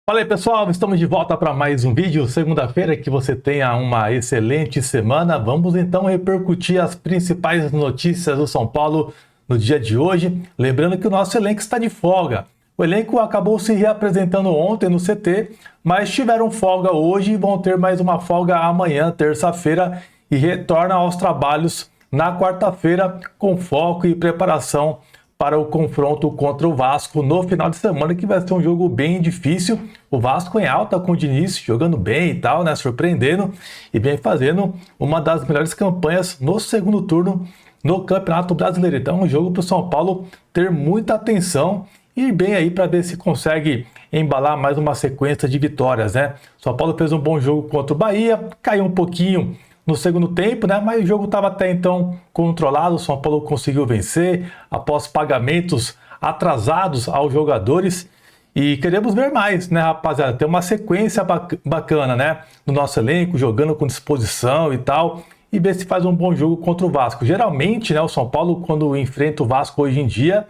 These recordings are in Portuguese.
Fala aí pessoal, estamos de volta para mais um vídeo. Segunda-feira, que você tenha uma excelente semana. Vamos então repercutir as principais notícias do São Paulo no dia de hoje. Lembrando que o nosso elenco está de folga. O elenco acabou se reapresentando ontem no CT, mas tiveram folga hoje e vão ter mais uma folga amanhã, terça-feira, e retornam aos trabalhos na quarta-feira com foco e preparação para o confronto contra o Vasco no final de semana, que vai ser um jogo bem difícil. O Vasco em alta com o Diniz, jogando bem e tal, né, surpreendendo e vem fazendo uma das melhores campanhas no segundo turno no Campeonato Brasileiro. Então é um jogo para o São Paulo ter muita atenção e ir bem aí para ver se consegue embalar mais uma sequência de vitórias, né? São Paulo fez um bom jogo contra o Bahia, caiu um pouquinho no segundo tempo, né? Mas o jogo estava até então controlado. O São Paulo conseguiu vencer após pagamentos atrasados aos jogadores. E queremos ver mais, né, rapaziada? Ter uma sequência bacana, né? No nosso elenco, jogando com disposição e tal. E ver se faz um bom jogo contra o Vasco. Geralmente, né, o São Paulo, quando enfrenta o Vasco hoje em dia,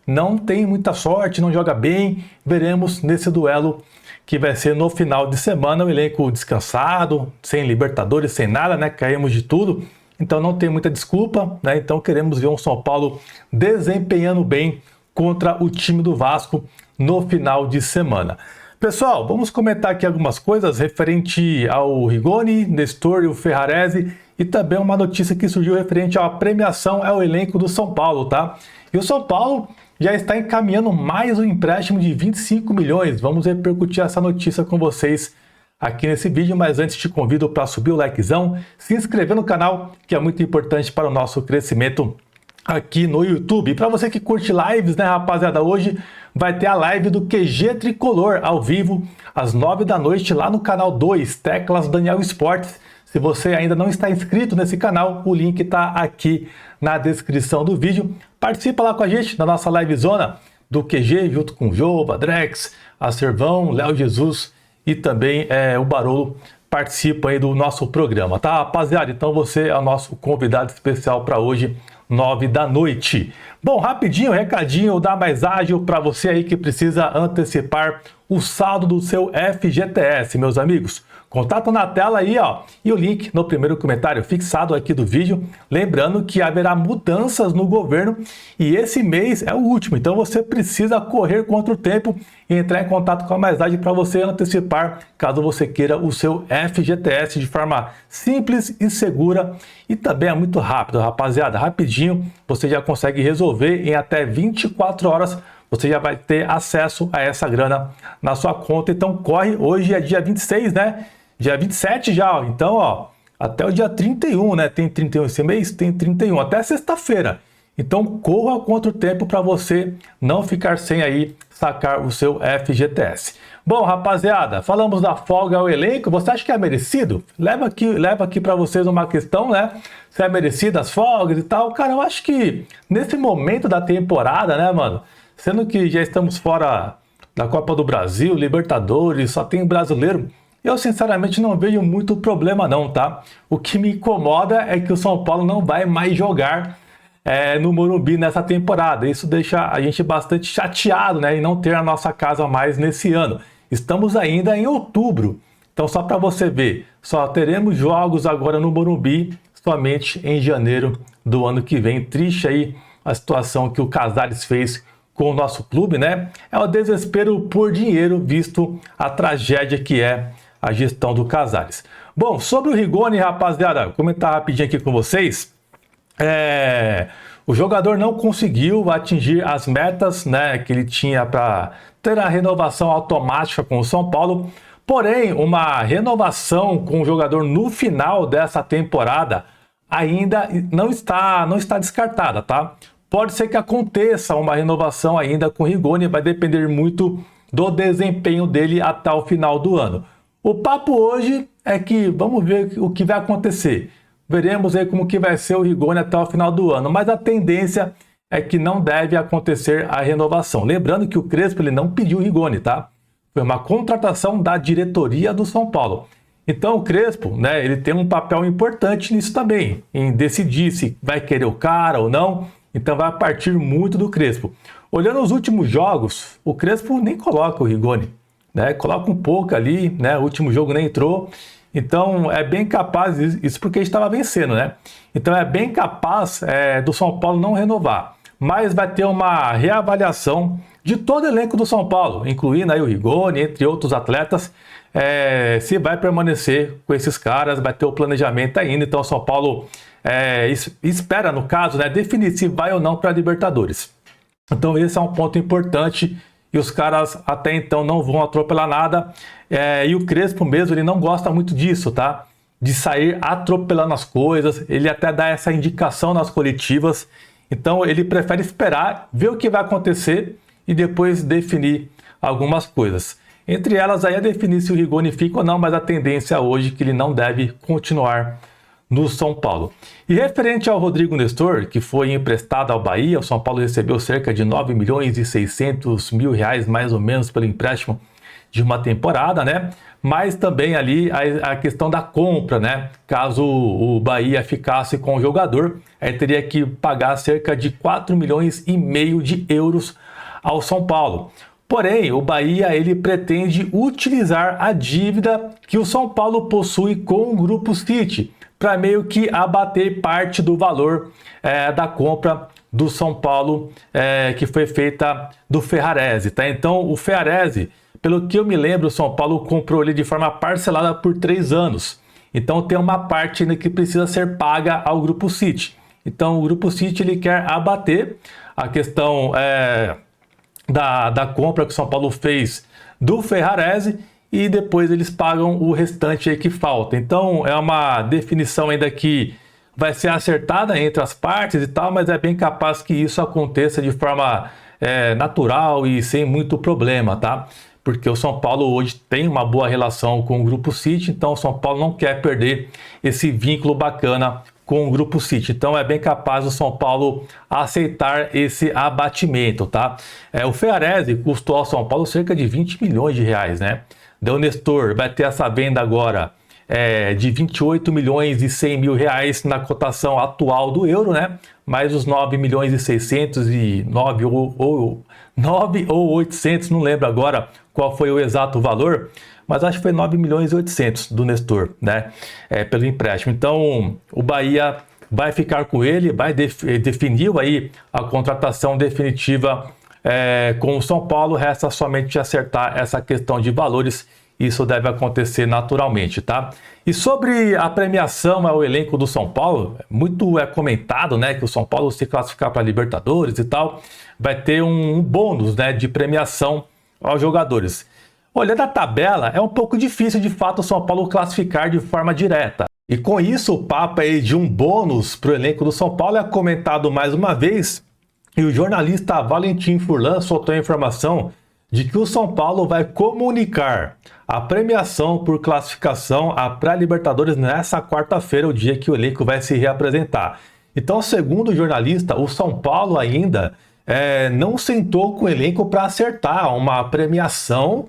não tem muita sorte, não joga bem. Veremos nesse duelo que vai ser no final de semana, o elenco descansado, sem Libertadores, sem nada, né? Caímos de tudo, então não tem muita desculpa, né? Então queremos ver um São Paulo desempenhando bem contra o time do Vasco no final de semana. Pessoal, vamos comentar aqui algumas coisas referente ao Rigoni, Nestor e o Ferrarese, e também uma notícia que surgiu referente à premiação ao elenco do São Paulo, tá? E o São Paulo já está encaminhando mais um empréstimo de 25 milhões. Vamos repercutir essa notícia com vocês aqui nesse vídeo, mas antes te convido para subir o likezão, se inscrever no canal, que é muito importante para o nosso crescimento aqui no YouTube. E para você que curte lives, né, rapaziada, hoje vai ter a live do QG Tricolor ao vivo, às 9 da noite, lá no canal 2, Teclas Daniel Esportes. Se você ainda não está inscrito nesse canal, o link está aqui na descrição do vídeo. Participa lá com a gente na nossa livezona do QG, junto com o Jô, Badrex, Acervão, Léo Jesus e também o Barolo participa aí do nosso programa, tá, rapaziada? Então você é o nosso convidado especial para hoje, 9 da noite. Bom, rapidinho, recadinho da Mais Ágil para você aí que precisa antecipar o saldo do seu FGTS, meus amigos. Contato na tela aí, ó, e o link no primeiro comentário fixado aqui do vídeo. Lembrando que haverá mudanças no governo e esse mês é o último, então você precisa correr contra o tempo e entrar em contato com a Mais Ágil para você antecipar, caso você queira o seu FGTS de forma simples e segura, e também é muito rápido, rapaziada. Rapidinho, você já consegue resolver em até 24 horas. Você já vai ter acesso a essa grana na sua conta. Então corre, hoje é dia 26, né? Dia 27 já, ó. Então, ó, até o dia 31, né? Tem 31 esse mês? Tem 31, até sexta-feira. Então corra contra o tempo para você não ficar sem aí sacar o seu FGTS. Bom, rapaziada, falamos da folga ao elenco. Você acha que é merecido? Leva aqui para vocês uma questão, né? Se é merecido as folgas e tal. Cara, eu acho que nesse momento da temporada, né, mano? Sendo que já estamos fora da Copa do Brasil, Libertadores, só tem brasileiro, eu sinceramente não vejo muito problema não, tá? O que me incomoda é que o São Paulo não vai mais jogar no Morumbi nessa temporada. Isso deixa a gente bastante chateado, né? E não ter a nossa casa mais nesse ano. Estamos ainda em outubro, então só para você ver, só teremos jogos agora no Morumbi somente em janeiro do ano que vem. Triste aí a situação que o Casares fez com o nosso clube, né? É o desespero por dinheiro, visto a tragédia que é a gestão do Casares. Bom, sobre o Rigoni, rapaziada, vou comentar rapidinho aqui com vocês. O jogador não conseguiu atingir as metas, né, que ele tinha para ter a renovação automática com o São Paulo. Porém, uma renovação com o jogador no final dessa temporada ainda não está descartada, tá? Pode ser que aconteça uma renovação ainda com o Rigoni, vai depender muito do desempenho dele até o final do ano. O papo hoje é que vamos ver o que vai acontecer. Veremos aí como que vai ser o Rigoni até o final do ano, mas a tendência é que não deve acontecer a renovação. Lembrando que o Crespo ele não pediu o Rigoni, tá? Foi uma contratação da diretoria do São Paulo. Então o Crespo, né, ele tem um papel importante nisso também, em decidir se vai querer o cara ou não. Então vai partir muito do Crespo. Olhando os últimos jogos, o Crespo nem coloca o Rigoni. né? Coloca um pouco ali, né? O último jogo nem entrou. Então é bem capaz, isso porque estava vencendo, né? Então é bem capaz do São Paulo não renovar. Mas vai ter uma reavaliação de todo o elenco do São Paulo, incluindo aí o Rigoni, entre outros atletas, se vai permanecer com esses caras, vai ter o planejamento ainda. Então o São Paulo espera, no caso, né, definir se vai ou não para a Libertadores. Então esse é um ponto importante e os caras até então não vão atropelar nada. E o Crespo mesmo, ele não gosta muito disso, tá? De sair atropelando as coisas, ele até dá essa indicação nas coletivas. Então ele prefere esperar, ver o que vai acontecer e depois definir algumas coisas. Entre elas aí é definir se o Rigoni fica ou não, mas a tendência hoje é que ele não deve continuar no São Paulo. E referente ao Rodrigo Nestor, que foi emprestado ao Bahia, o São Paulo recebeu cerca de 9 milhões e 600 mil reais, mais ou menos, pelo empréstimo de uma temporada, né? Mas também ali a questão da compra, né? Caso o Bahia ficasse com o jogador, aí teria que pagar cerca de 4 milhões e meio de euros ao São Paulo. Porém, o Bahia ele pretende utilizar a dívida que o São Paulo possui com o Grupo City para meio que abater parte do valor da compra do São Paulo que foi feita do Ferrarese, tá? Então, o Ferrarese, pelo que eu me lembro, o São Paulo comprou ele de forma parcelada por 3 anos. Então, tem uma parte ainda que precisa ser paga ao Grupo City. Então, o Grupo City ele quer abater a questão da compra que o São Paulo fez do Ferrarese e depois eles pagam o restante aí que falta. Então é uma definição ainda que vai ser acertada entre as partes e tal, mas é bem capaz que isso aconteça de forma natural e sem muito problema, tá? Porque o São Paulo hoje tem uma boa relação com o Grupo City, então o São Paulo não quer perder esse vínculo bacana com o Grupo City. Então é bem capaz o São Paulo aceitar esse abatimento, tá? O Ferrarese custou ao São Paulo cerca de 20 milhões de reais, né? O Nestor vai ter essa venda agora de 28 milhões e 100 mil reais na cotação atual do euro, né? Mais os 9 milhões e 609 ou 9 ou 800, não lembro agora qual foi o exato valor, mas acho que foi 9 milhões e 800 do Nestor, né? Pelo empréstimo. Então, o Bahia vai ficar com ele, definiu aí a contratação definitiva com o São Paulo, resta somente acertar essa questão de valores, isso deve acontecer naturalmente, tá? E sobre a premiação ao elenco do São Paulo, muito comentado, né, que o São Paulo se classificar para a Libertadores e tal, vai ter um bônus, né, de premiação aos jogadores. Olhando a tabela, é um pouco difícil de fato o São Paulo classificar de forma direta. E com isso, o papo aí de um bônus para o elenco do São Paulo é comentado mais uma vez. E o jornalista Valentim Furlan soltou a informação de que o São Paulo vai comunicar a premiação por classificação à pré-Libertadores nessa quarta-feira, o dia que o elenco vai se reapresentar. Então, segundo o jornalista, o São Paulo ainda não sentou com o elenco para acertar uma premiação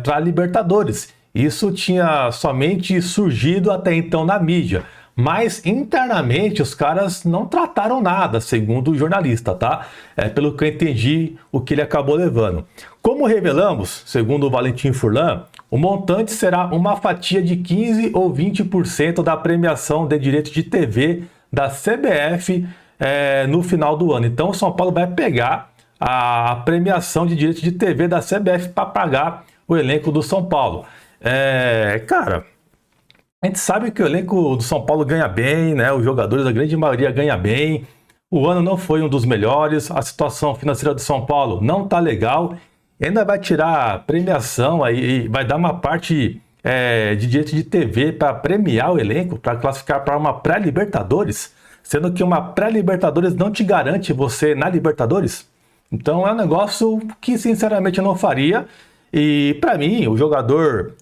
para a Libertadores. Isso tinha somente surgido até então na mídia. Mas internamente os caras não trataram nada, segundo o jornalista, tá? Pelo que eu entendi, o que ele acabou levando. Como revelamos, segundo o Valentim Furlan, o montante será uma fatia de 15 ou 20% da premiação de direito de TV da CBF no final do ano. Então o São Paulo vai pegar a premiação de direito de TV da CBF para pagar o elenco do São Paulo. Cara, a gente sabe que o elenco do São Paulo ganha bem, né? Os jogadores, a grande maioria, ganha bem. O ano não foi um dos melhores, a situação financeira do São Paulo não tá legal. Ainda vai tirar premiação, aí vai dar uma parte de direito de TV para premiar o elenco, para classificar para uma pré-Libertadores, sendo que uma pré-Libertadores não te garante você na Libertadores. Então é um negócio que sinceramente eu não faria. E para mim, o jogador,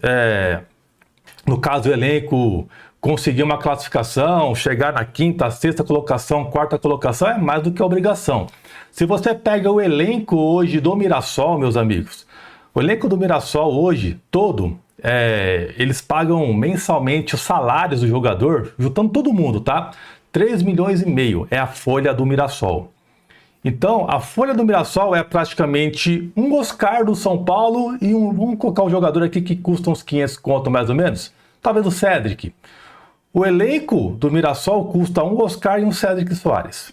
no caso o elenco, conseguir uma classificação, chegar na quinta, sexta colocação, quarta colocação, é mais do que obrigação. Se você pega o elenco hoje do Mirassol, meus amigos, o elenco do Mirassol hoje, todo, eles pagam mensalmente os salários do jogador, juntando todo mundo, tá? 3 milhões e meio é a folha do Mirassol. Então, a folha do Mirassol é praticamente um Oscar do São Paulo e vamos colocar um jogador aqui que custa uns 500 conto mais ou menos, talvez o Cédric. O elenco do Mirassol custa um Oscar e um Cédric Soares.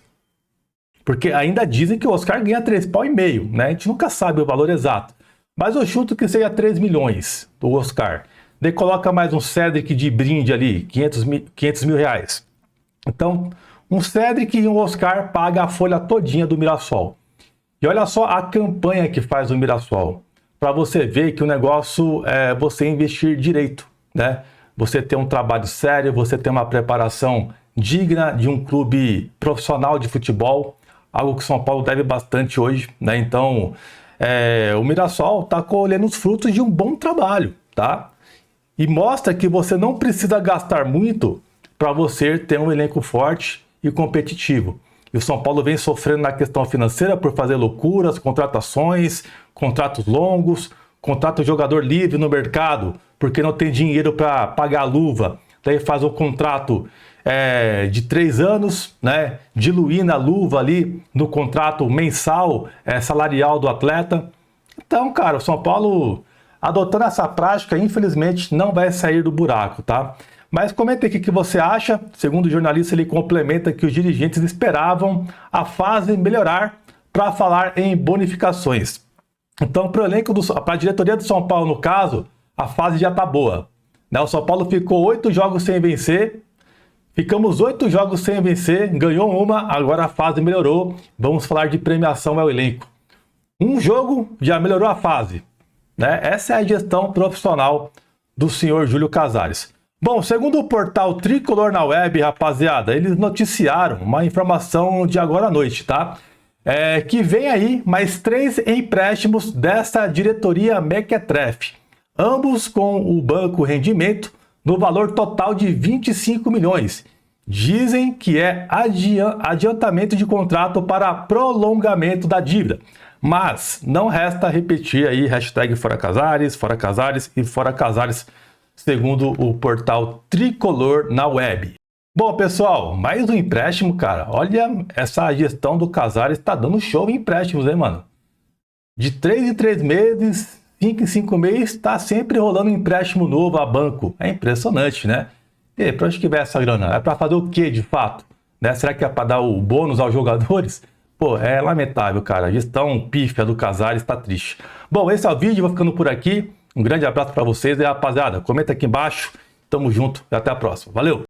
Porque ainda dizem que o Oscar ganha 3,5 pau, né? A gente nunca sabe o valor exato. Mas eu chuto que seja 3 milhões do Oscar. Daí coloca mais um Cédric de brinde ali, 500 mil reais. Então, um Cédric e um Oscar paga a folha todinha do Mirassol. E olha só a campanha que faz o Mirassol. Para você ver que o negócio é você investir direito, né? Você ter um trabalho sério, você ter uma preparação digna de um clube profissional de futebol, algo que o São Paulo deve bastante hoje, né? Então, o Mirassol está colhendo os frutos de um bom trabalho, tá? E mostra que você não precisa gastar muito para você ter um elenco forte e competitivo. E o São Paulo vem sofrendo na questão financeira por fazer loucuras, contratações, contratos longos, contrata o jogador livre no mercado porque não tem dinheiro para pagar a luva. Daí faz um contrato de 3 anos, né, diluindo a luva ali no contrato mensal, salarial do atleta. Então, cara, o São Paulo adotando essa prática, infelizmente, não vai sair do buraco, tá? Mas comenta aqui o que você acha. Segundo o jornalista, ele complementa que os dirigentes esperavam a fase melhorar para falar em bonificações. Então, para a diretoria do São Paulo, no caso, a fase já está boa, né? O São Paulo ficou 8 jogos sem vencer. Ficamos 8 jogos sem vencer, ganhou uma, agora a fase melhorou. Vamos falar de premiação ao elenco. Um jogo já melhorou a fase, né? Essa é a gestão profissional do senhor Júlio Casares. Bom, segundo o portal Tricolor na Web, rapaziada, eles noticiaram uma informação de agora à noite, tá? Que vem aí mais 3 empréstimos dessa diretoria mequetrefe, ambos com o Banco Rendimento, no valor total de 25 milhões. Dizem que é adiantamento de contrato para prolongamento da dívida. Mas não resta repetir aí, hashtag Fora Casares e Fora Casares, segundo o portal Tricolor na Web. Bom, pessoal, mais um empréstimo, cara. Olha, essa gestão do Casares tá dando show em empréstimos, hein, mano? De 3 em 3 meses, 5 em 5 meses, tá sempre rolando um empréstimo novo a banco. É impressionante, né? E pra onde que vai essa grana? É pra fazer o quê, de fato? Né? Será que é pra dar o bônus aos jogadores? Pô, é lamentável, cara. A gestão pífia do Casares tá triste. Bom, esse é o vídeo, vou ficando por aqui. Um grande abraço pra vocês e, rapaziada, comenta aqui embaixo. Tamo junto e até a próxima. Valeu!